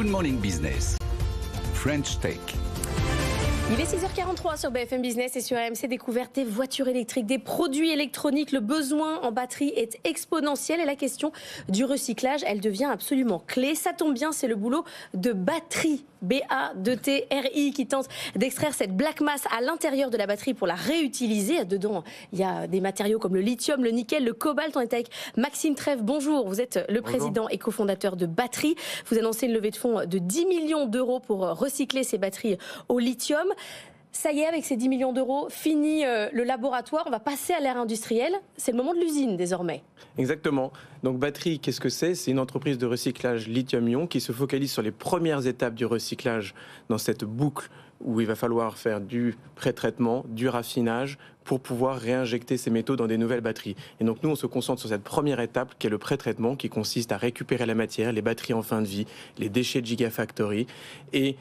Good Morning Business, French Tech. Il est 6h43 sur BFM Business et sur AMC Découverte des voitures électriques, des produits électroniques. Le besoin en batterie est exponentiel et la question du recyclage, elle devient absolument clé. Ça tombe bien, c'est le boulot de Battery, B-A-2-T-R-I, qui tente d'extraire cette black mass à l'intérieur de la batterie pour la réutiliser. Dedans, il y a des matériaux comme le lithium, le nickel, le cobalt. On est avec Maxime Trèves. Bonjour, vous êtes le président et cofondateur de Battery. Vous annoncez une levée de fonds de 10 millions d'euros pour recycler ces batteries au lithium. Ça y est, avec ces 10 millions d'euros, fini le laboratoire, on va passer à l'ère industrielle. C'est le moment de l'usine désormais. Exactement. Donc Battery, qu'est-ce que c'est ? C'est une entreprise de recyclage lithium-ion qui se focalise sur les premières étapes du recyclage dans cette boucle où il va falloir faire du pré-traitement, du raffinage pour pouvoir réinjecter ces métaux dans des nouvelles batteries. Et donc nous, on se concentre sur cette première étape qui est le pré-traitement, qui consiste à récupérer la matière, les batteries en fin de vie, les déchets de Gigafactory et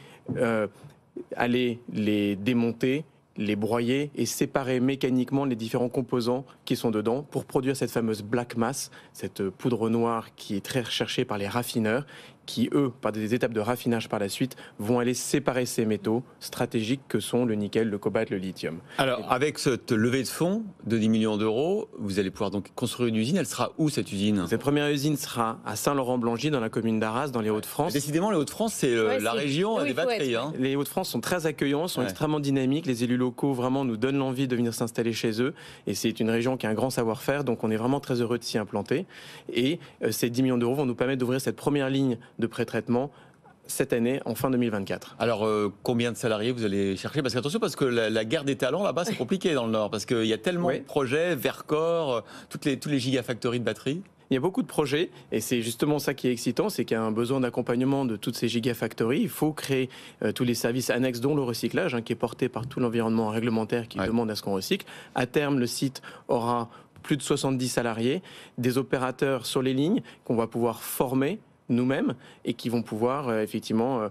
aller les démonter, les broyer et séparer mécaniquement les différents composants qui sont dedans pour produire cette fameuse black mass, cette poudre noire qui est très recherchée par les raffineurs, qui, eux, par des étapes de raffinage par la suite, vont aller séparer ces métaux stratégiques que sont le nickel, le cobalt, le lithium. Alors, avec cette levée de fonds de 10 millions d'euros, vous allez pouvoir donc construire une usine. Elle sera où, cette usine ? Cette première usine sera à Saint-Laurent-Blangy, dans la commune d'Arras, dans les Hauts-de-France. Décidément, les Hauts-de-France, c'est la région des batteries. Hein. Les Hauts-de-France sont très accueillants, sont extrêmement dynamiques. Les élus locaux, vraiment, nous donnent l'envie de venir s'installer chez eux. Et c'est une région qui a un grand savoir-faire, donc on est vraiment très heureux de s'y implanter. Et ces 10 millions d'euros vont nous permettre d'ouvrir cette première ligne de pré-traitement cette année, en fin 2024. Alors, combien de salariés vous allez chercher ? Parce qu'attention, parce que la guerre des talents, là-bas, c'est compliqué dans le Nord, parce qu'il y a tellement de projets, Vercors, tous les gigafactories de batteries. Il y a beaucoup de projets et c'est justement ça qui est excitant, c'est qu'il y a un besoin d'accompagnement de toutes ces gigafactories. Il faut créer tous les services annexes, dont le recyclage, qui est porté par tout l'environnement réglementaire qui demande à ce qu'on recycle. À terme, le site aura plus de 70 salariés, des opérateurs sur les lignes qu'on va pouvoir former nous-mêmes et qui vont pouvoir effectivement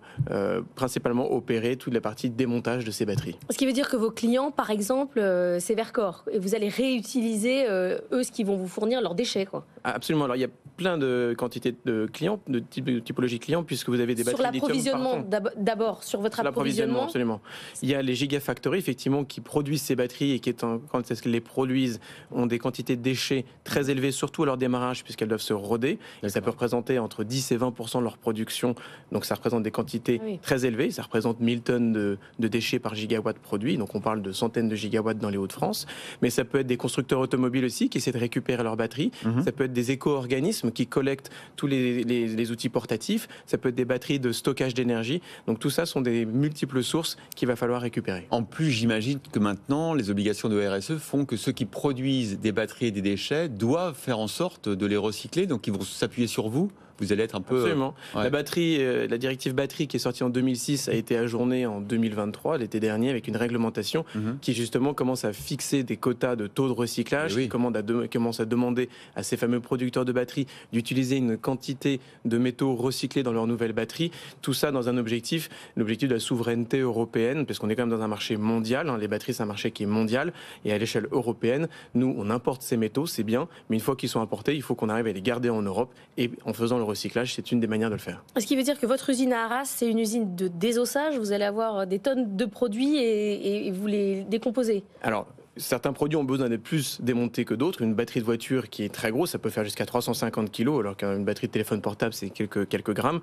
principalement opérer toute la partie de démontage de ces batteries. Ce qui veut dire que vos clients, par exemple, c'est Vercors, et vous allez réutiliser eux ce qu'ils vont vous fournir, leurs déchets, quoi. Absolument. Alors il y a plein de quantités de clients, de typologie de clients, puisque vous avez des batteries l'approvisionnement d'abord, sur votre approvisionnement. Absolument. Il y a les gigafactories effectivement qui produisent ces batteries et qui, quand elles les produisent, ont des quantités de déchets très élevées, surtout à leur démarrage, puisqu'elles doivent se roder. Et ça peut représenter entre 10 et 20% de leur production. Donc ça représente des quantités très élevées. Ça représente 1000 tonnes de déchets par gigawatt produit. Donc on parle de centaines de gigawatts dans les Hauts-de-France. Mais ça peut être des constructeurs automobiles aussi qui essaient de récupérer leurs batteries. Ça peut être des éco-organismes qui collectent tous les outils portatifs. Ça peut être des batteries de stockage d'énergie. Donc tout ça sont des multiples sources qu'il va falloir récupérer. En plus, j'imagine que maintenant, les obligations de RSE font que ceux qui produisent des batteries et des déchets doivent faire en sorte de les recycler. Donc ils vont s'appuyer sur vous. Vous allez être un peu... Absolument. La batterie, la directive batterie qui est sortie en 2006 a été ajournée en 2023, l'été dernier, avec une réglementation qui justement commence à fixer des quotas de taux de recyclage, qui commence à demander à ces fameux producteurs de batteries d'utiliser une quantité de métaux recyclés dans leurs nouvelles batteries. Tout ça dans l'objectif de la souveraineté européenne, parce qu'on est quand même dans un marché mondial. Les batteries, c'est un marché qui est mondial. Et à l'échelle européenne, nous, on importe ces métaux, c'est bien, mais une fois qu'ils sont importés, il faut qu'on arrive à les garder en Europe. Et en faisant le recyclage, c'est une des manières de le faire. Ce qui veut dire que votre usine à Arras, c'est une usine de désossage. Vous allez avoir des tonnes de produits et vous les décomposez. Alors, certains produits ont besoin d'être plus démontés que d'autres. Une batterie de voiture qui est très grosse, ça peut faire jusqu'à 350 kg, alors qu'une batterie de téléphone portable, c'est quelques grammes.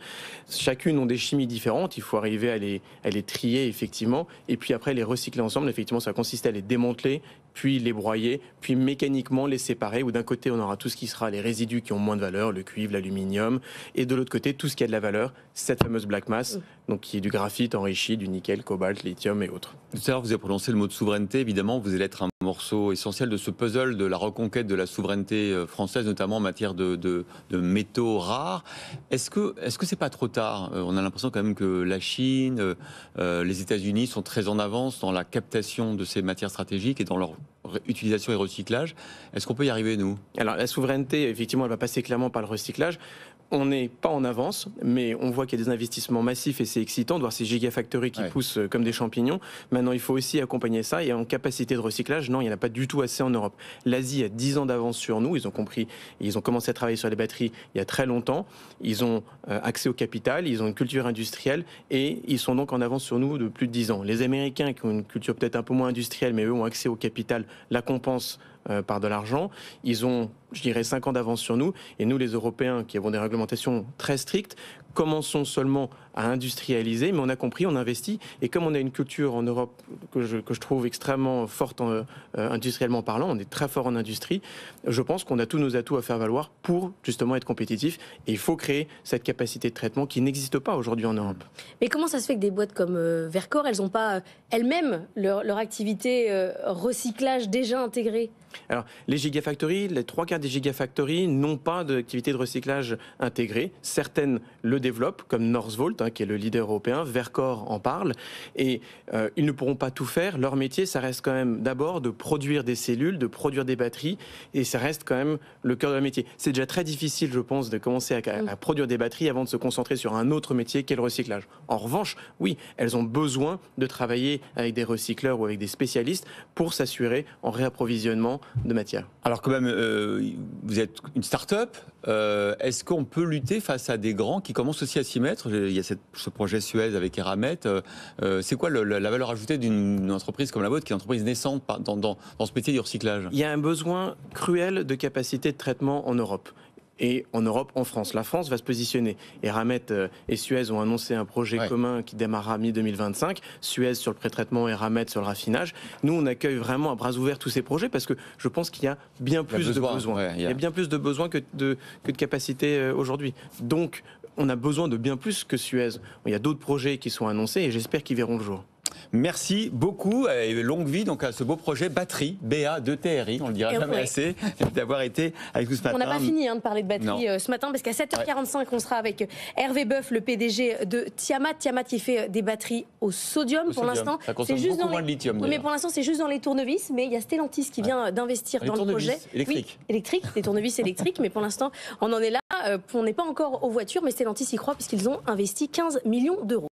Chacune ont des chimies différentes. Il faut arriver à les trier, effectivement. Et puis après, les recycler ensemble. Effectivement, ça va consister à les démanteler, puis les broyer, puis mécaniquement les séparer. Où d'un côté, on aura tout ce qui sera les résidus qui ont moins de valeur, le cuivre, l'aluminium. Et de l'autre côté, tout ce qui a de la valeur, cette fameuse black mass, donc qui est du graphite enrichi, du nickel, cobalt, lithium et autres. Tout à l'heure, vous avez prononcé le mot de souveraineté. Évidemment, vous allez être un morceau essentiel de ce puzzle de la reconquête de la souveraineté française, notamment en matière de métaux rares. Est-ce que c'est pas trop tard ? On a l'impression quand même que la Chine, les États-Unis sont très en avance dans la captation de ces matières stratégiques et dans leur utilisation et recyclage. Est-ce qu'on peut y arriver, nous ? Alors, la souveraineté, effectivement, elle va passer clairement par le recyclage. on n'est pas en avance, mais on voit qu'il y a des investissements massifs et c'est excitant de voir ces gigafactories qui poussent comme des champignons. Maintenant, il faut aussi accompagner ça. Et en capacité de recyclage, non, il n'y en a pas du tout assez en Europe. L'Asie a 10 ans d'avance sur nous. Ils ont compris, ils ont commencé à travailler sur les batteries il y a très longtemps. Ils ont accès au capital, ils ont une culture industrielle et ils sont donc en avance sur nous de plus de 10 ans. Les Américains, qui ont une culture peut-être un peu moins industrielle, mais eux ont accès au capital, la compensent par de l'argent. Ils ont, je dirais, 5 ans d'avance sur nous. Et nous, les Européens, qui avons des réglementations très strictes, commençons seulement à industrialiser, mais on a compris, on investit. Et comme on a une culture en Europe que je trouve extrêmement forte industriellement parlant, on est très fort en industrie, je pense qu'on a tous nos atouts à faire valoir pour justement être compétitifs. Et il faut créer cette capacité de traitement qui n'existe pas aujourd'hui en Europe. Mais comment ça se fait que des boîtes comme Verkor, elles n'ont pas elles-mêmes leur activité recyclage déjà intégrée ? Alors, les gigafactories, les 3/4 des gigafactories n'ont pas d'activité de recyclage intégrée. Certaines le développent, comme Northvolt, qui est le leader européen. Verkor en parle. Et ils ne pourront pas tout faire. Leur métier, ça reste quand même d'abord de produire des cellules, de produire des batteries. Et ça reste quand même le cœur de leur métier. C'est déjà très difficile, je pense, de commencer à produire des batteries avant de se concentrer sur un autre métier qu'est le recyclage. En revanche, oui, elles ont besoin de travailler avec des recycleurs ou avec des spécialistes pour s'assurer en réapprovisionnement de matière. Alors quand même, vous êtes une start-up. Est-ce qu'on peut lutter face à des grands qui commencent aussi à s'y mettre ? Il y a ce projet Suez avec Eramet. C'est quoi la valeur ajoutée d'une entreprise comme la vôtre, qui est une entreprise naissante dans ce métier du recyclage ? Il y a un besoin cruel de capacité de traitement en Europe. Et en Europe, en France. La France va se positionner. Eramet et Suez ont annoncé un projet commun qui démarrera mi-2025. Suez sur le pré-traitement, Eramet sur le raffinage. Nous, on accueille vraiment à bras ouverts tous ces projets parce que je pense qu'il y a bien plus de besoins. Il y a bien plus de besoins que de capacité aujourd'hui. Donc, on a besoin de bien plus que Suez. Il y a d'autres projets qui sont annoncés et j'espère qu'ils verront le jour. Merci beaucoup et longue vie donc à ce beau projet batterie BA2TRI, on le dira jamais assez, d'avoir été avec nous ce matin. On n'a pas fini de parler de batterie ce matin parce qu'à 7h45 on sera avec Hervé Boeuf, le PDG de Tiamat. Tiamat qui fait des batteries au sodium. Pour l'instant, c'est juste moins de lithium. Oui, mais pour l'instant c'est juste dans les tournevis, mais il y a Stellantis qui vient d'investir dans le projet. Électrique. Oui, électrique, des tournevis électriques, mais pour l'instant on en est là. On n'est pas encore aux voitures, mais Stellantis y croit puisqu'ils ont investi 15 millions d'euros.